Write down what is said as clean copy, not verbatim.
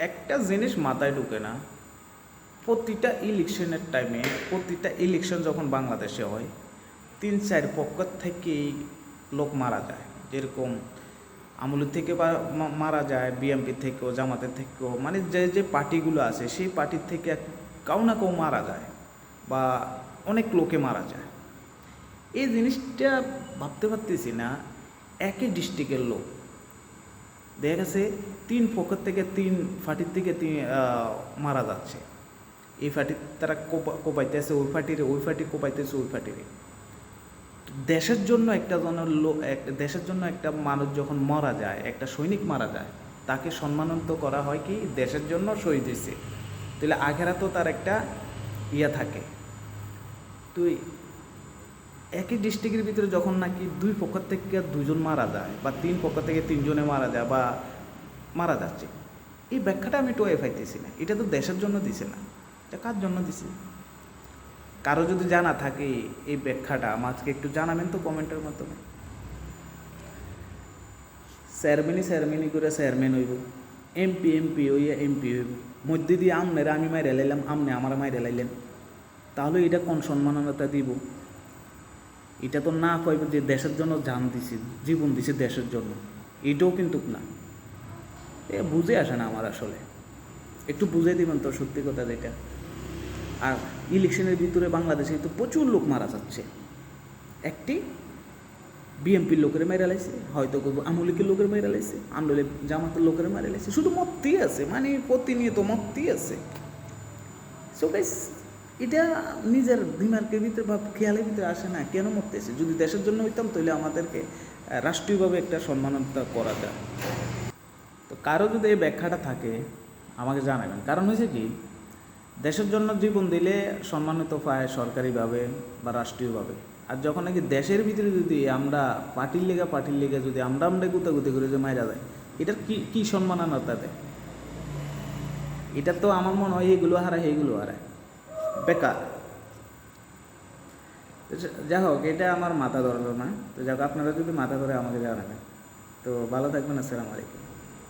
একটা জিনিস মাথায় ঢুকে না, প্রতিটা ইলেকশনের টাইমে, প্রতিটা ইলেকশন যখন বাংলাদেশে হয় 3-4 পক্ষ থেকেই লোক মারা যায়। যেরকম আমলি থেকে মারা যায়, বিএনপি থেকেও, জামাতের থেকেও, মানে যে যে পার্টিগুলো আছে সেই পার্টির থেকে কাউ না কেউ মারা যায় বা অনেক লোকে মারা যায়। এই জিনিসটা ভাবতে পারতেছি না, একই ডিস্ট্রিক্টের লোক দেখা গেছে 3 পক্ষ থেকে 3 পার্টির থেকে মারা যাচ্ছে। এই পার্টির তারা কোপাইতেছে ওই পার্টির, ওই পার্টি কোপাইতেছে ওই পার্টির। দেশের জন্য দেশের জন্য একটা মানুষ যখন মারা যায়, একটা সৈনিক মারা যায়, তাকে সম্মানিত করা হয় কি দেশের জন্য শহীদ হয়েছে, তাহলে আখেরাতেও তার একটা ইয়ে থাকে। তুই একই ডিস্ট্রিক্টের ভিতরে যখন নাকি 2 পক্ষ থেকে 2 জন মারা যায় বা 3 পক্ষ থেকে 3 জনে মারা যায় বা মারা যাচ্ছে, এই ব্যাখ্যাটা আমি টোয়ে পাইতেছি না। এটা তো দেশের জন্য দিছে না, এটা কার জন্য দিছে? কারো যদি জানা থাকে এই ব্যাখ্যাটা আমাকে একটু জানাবেন তো কমেন্টের মাধ্যমে। চেয়ারম্যানই করে চেয়ারম্যান হইব, এমপি হইয়া এমপি হইব, মধ্যে দিয়ে আমনেরা আমি মাইরে লাইলাম, আমনে আমার মাইরে লাইলেন, তাহলে এটা কোন সম্মাননা দিব? এটা তো না কইব যে দেশের জন্য জান দিছি, জীবন দিছি দেশের জন্য, এটাও কিন্তু না। এ বুঝে আসে না আমার, আসলে একটু বুঝে দিবেন তো সত্যি কথা যেটা। আর ইলেকশনের ভিতরে বাংলাদেশে কিন্তু প্রচুর লোক মারা যাচ্ছে। একটি বিএনপির লোকের মেরে লাইছে, হয়তো আমলিকের লোকের মেরে লাইছে, আমলে জামাতের লোকের মেরে লাইছে, শুধু মত্তেই আছে, মানে প্রতিনিয়ত মত্তেই আছে। সো গাইস, এটা নিজের দিমাগের ভিতরে বা খেয়ালের ভিতরে আসে না কেন মরতেছে। যদি দেশের জন্য হইতাম তাহলে আমাদেরকে রাষ্ট্রীয়ভাবে একটা সম্মাননা করা যায়। তো কারো যদি এই ব্যাখ্যাটা থাকে আমাকে জানাবেন। কারণ হয়েছে কি, দেশের জন্য জীবন দিলে সম্মানিত পায় সরকারিভাবে বা রাষ্ট্রীয়ভাবে। আর যখন নাকি দেশের ভিতরে যদি আমরা পার্টির লেগে যদি আমরা গুতাগুতি করে যে মাইরা যায়, এটার কি সম্মাননা দেয়? এটা তো আমার মনে হয় এইগুলো হারায় বেকার। যাই হোক, এটা আমার মাথা ধরলো না। তো যাক, আপনারা যদি মাথা ধরে আমাকে জানাবেন। তো ভালো থাকবেন, আসসালামু আলাইকুম।